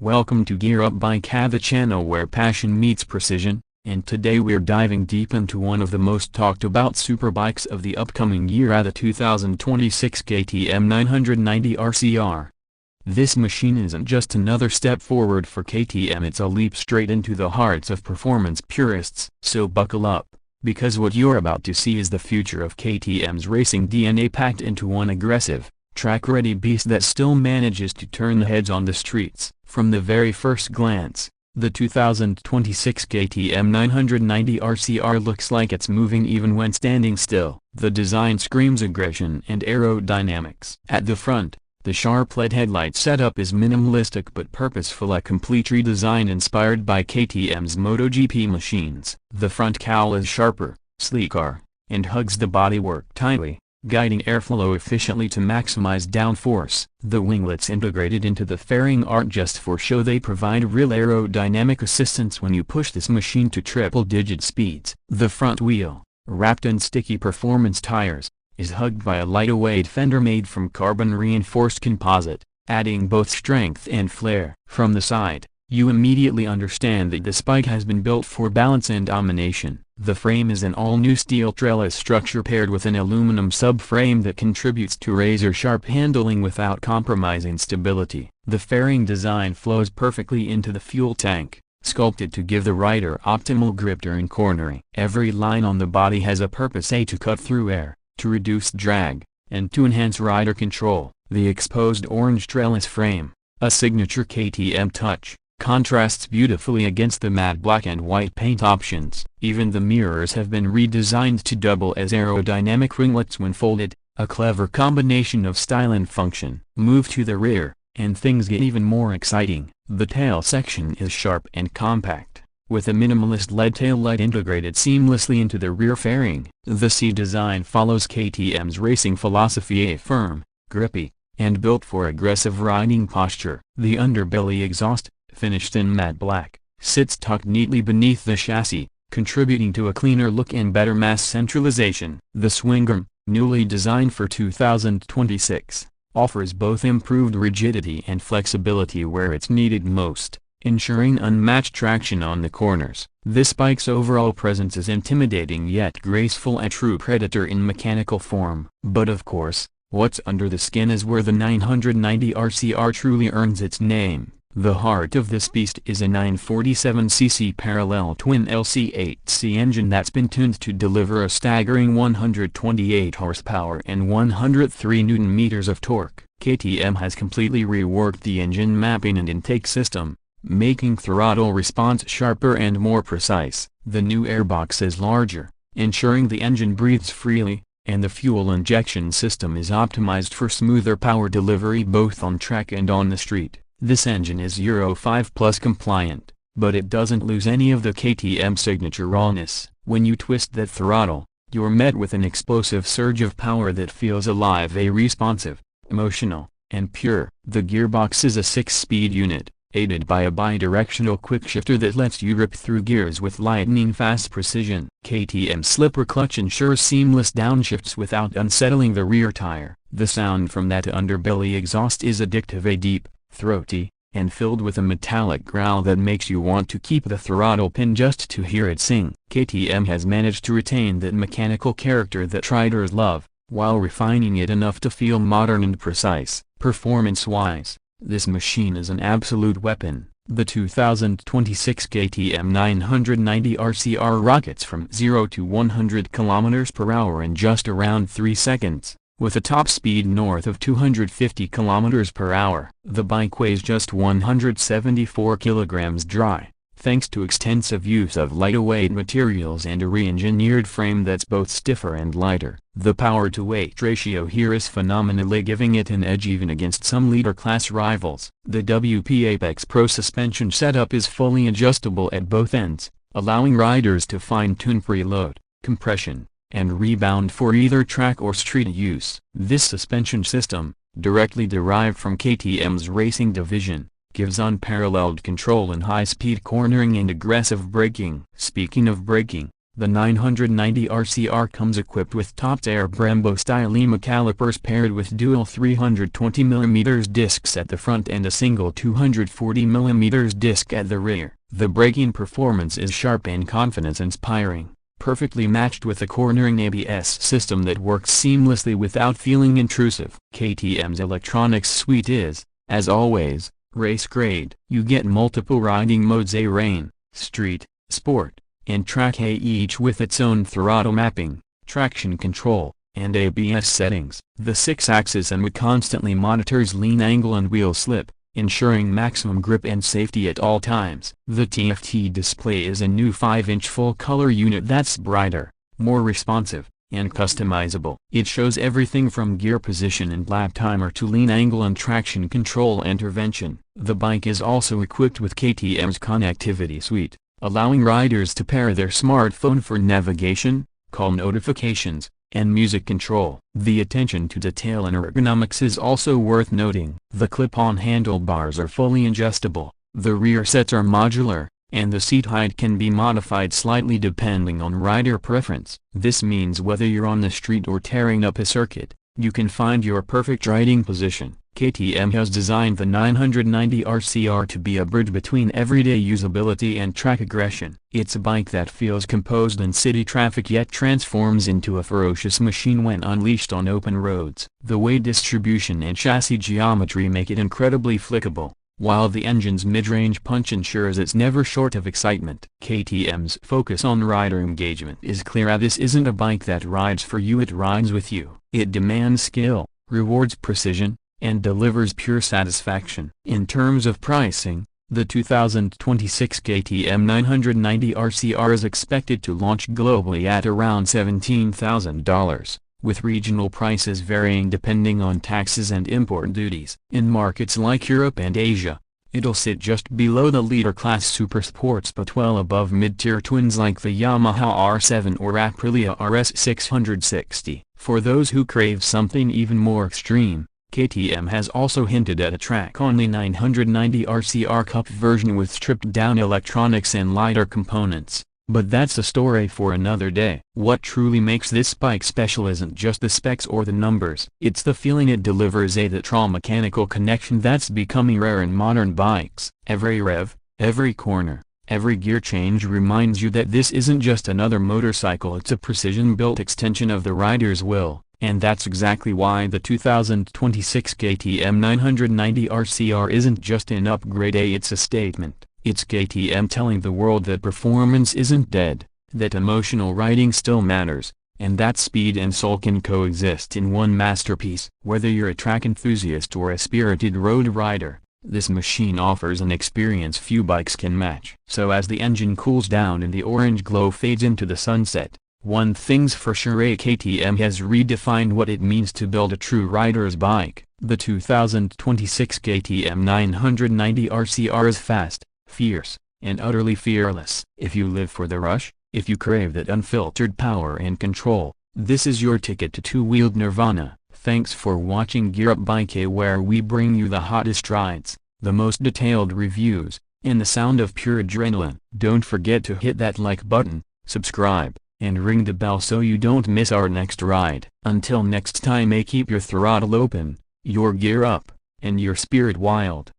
Welcome to Gear Up by KTM, the channel where passion meets precision, and today we're diving deep into one of the most talked about superbikes of the upcoming year, the 2026 KTM 990 RCR. This machine isn't just another step forward for KTM, it's a leap straight into the hearts of performance purists. So buckle up, because what you're about to see is the future of KTM's racing DNA packed into one aggressive, track-ready beast that still manages to turn the heads on the streets. From the very first glance, the 2026 KTM 990 RCR looks like it's moving even when standing still. The design screams aggression and aerodynamics. At the front, the sharp LED headlight setup is minimalistic but purposeful, a complete redesign inspired by KTM's MotoGP machines. The front cowl is sharper, sleeker, and hugs the bodywork tightly, guiding airflow efficiently to maximize downforce. The winglets integrated into the fairing aren't just for show, they provide real aerodynamic assistance when you push this machine to triple-digit speeds. The front wheel, wrapped in sticky performance tires, is hugged by a lightweight fender made from carbon-reinforced composite, adding both strength and flair. From the side, you immediately understand that this bike has been built for balance and domination. The frame is an all-new steel trellis structure paired with an aluminum subframe that contributes to razor-sharp handling without compromising stability. The fairing design flows perfectly into the fuel tank, sculpted to give the rider optimal grip during cornering. Every line on the body has a purpose: to cut through air, to reduce drag, and to enhance rider control. The exposed orange trellis frame, a signature KTM touch, contrasts beautifully against the matte black and white paint options. Even the mirrors have been redesigned to double as aerodynamic ringlets when folded, a clever combination of style and function. Move to the rear, and things get even more exciting. The tail section is sharp and compact, with a minimalist LED tail light integrated seamlessly into the rear fairing. The seat design follows KTM's racing philosophy: firm, grippy, and built for aggressive riding posture. The underbelly exhaust, finished in matte black, sits tucked neatly beneath the chassis, contributing to a cleaner look and better mass centralization. The swing arm, newly designed for 2026, offers both improved rigidity and flexibility where it's needed most, ensuring unmatched traction on the corners. This bike's overall presence is intimidating yet graceful, a true predator in mechanical form. But of course, what's under the skin is where the 990 RCR truly earns its name. The heart of this beast is a 947cc parallel twin LC8C engine that's been tuned to deliver a staggering 128 horsepower and 103 Nm of torque. KTM has completely reworked the engine mapping and intake system, making throttle response sharper and more precise. The new airbox is larger, ensuring the engine breathes freely, and the fuel injection system is optimized for smoother power delivery both on track and on the street. This engine is Euro 5 Plus compliant, but it doesn't lose any of the KTM signature rawness. When you twist that throttle, you're met with an explosive surge of power that feels alive, responsive, emotional, and pure. The gearbox is a 6-speed unit, aided by a bidirectional quickshifter that lets you rip through gears with lightning-fast precision. KTM's slipper clutch ensures seamless downshifts without unsettling the rear tire. The sound from that underbelly exhaust is addictive, deep, throaty, and filled with a metallic growl that makes you want to keep the throttle pin just to hear it sing. KTM has managed to retain that mechanical character that riders love, while refining it enough to feel modern and precise. Performance-wise, this machine is an absolute weapon. The 2026 KTM 990 RCR rockets from 0 to 100 km/h in just around 3 seconds. With a top speed north of 250 km/h. The bike weighs just 174 kg dry, thanks to extensive use of lightweight materials and a re-engineered frame that's both stiffer and lighter. The power-to-weight ratio here is phenomenal, giving it an edge even against some leader-class rivals. The WP Apex Pro suspension setup is fully adjustable at both ends, allowing riders to fine-tune preload, compression, and rebound for either track or street use. This suspension system, directly derived from KTM's racing division, gives unparalleled control in high-speed cornering and aggressive braking. Speaking of braking, The 990 RCR comes equipped with top-tier Brembo-style EMA calipers paired with dual 320mm discs at the front and a single 240mm disc at the rear. The braking performance is sharp and confidence-inspiring, perfectly matched with a cornering ABS system that works seamlessly without feeling intrusive. KTM's electronics suite is, as always, race grade. You get multiple riding modes: A rain, street, sport, and track A, each with its own throttle mapping, traction control, and ABS settings. The 6-axis EMA constantly monitors lean angle and wheel slip, ensuring maximum grip and safety at all times. The TFT display is a new 5-inch full-color unit that's brighter, more responsive, and customizable. It shows everything from gear position and lap timer to lean angle and traction control intervention. The bike is also equipped with KTM's connectivity suite, allowing riders to pair their smartphone for navigation, call notifications, and music control. The attention to detail and ergonomics is also worth noting. The clip-on handlebars are fully adjustable, the rear sets are modular, and the seat height can be modified slightly depending on rider preference. This means whether you're on the street or tearing up a circuit, you can find your perfect riding position. KTM has designed the 990 RCR to be a bridge between everyday usability and track aggression. It's a bike that feels composed in city traffic yet transforms into a ferocious machine when unleashed on open roads. The weight distribution and chassis geometry make it incredibly flickable, while the engine's mid-range punch ensures it's never short of excitement. KTM's focus on rider engagement is clear. This isn't a bike that rides for you, it rides with you. It demands skill, rewards precision, and delivers pure satisfaction. In terms of pricing, the 2026 KTM 990 RCR is expected to launch globally at around $17,000, with regional prices varying depending on taxes and import duties. In markets like Europe and Asia, it'll sit just below the leader-class supersports but well above mid-tier twins like the Yamaha R7 or Aprilia RS 660. For those who crave something even more extreme, KTM has also hinted at a track-only 990 RCR Cup version with stripped-down electronics and lighter components, but that's a story for another day. What truly makes this bike special isn't just the specs or the numbers, it's the feeling it delivers, that raw mechanical connection that's becoming rare in modern bikes. Every rev, every corner, every gear change reminds you that this isn't just another motorcycle, it's a precision-built extension of the rider's will. And that's exactly why the 2026 KTM 990 RCR isn't just an upgrade, it's a statement. It's KTM telling the world that performance isn't dead, that emotional riding still matters, and that speed and soul can coexist in one masterpiece. Whether you're a track enthusiast or a spirited road rider, this machine offers an experience few bikes can match. So as the engine cools down and the orange glow fades into the sunset, one thing's for sure, KTM has redefined what it means to build a true rider's bike. The 2026 KTM 990 RCR is fast, fierce, and utterly fearless. If you live for the rush, if you crave that unfiltered power and control, this is your ticket to two-wheeled nirvana. Thanks for watching Gear Up by K, where we bring you the hottest rides, the most detailed reviews, and the sound of pure adrenaline. Don't forget to hit that like button, subscribe, and ring the bell so you don't miss our next ride. Until next time, keep your throttle open, your gear up, and your spirit wild.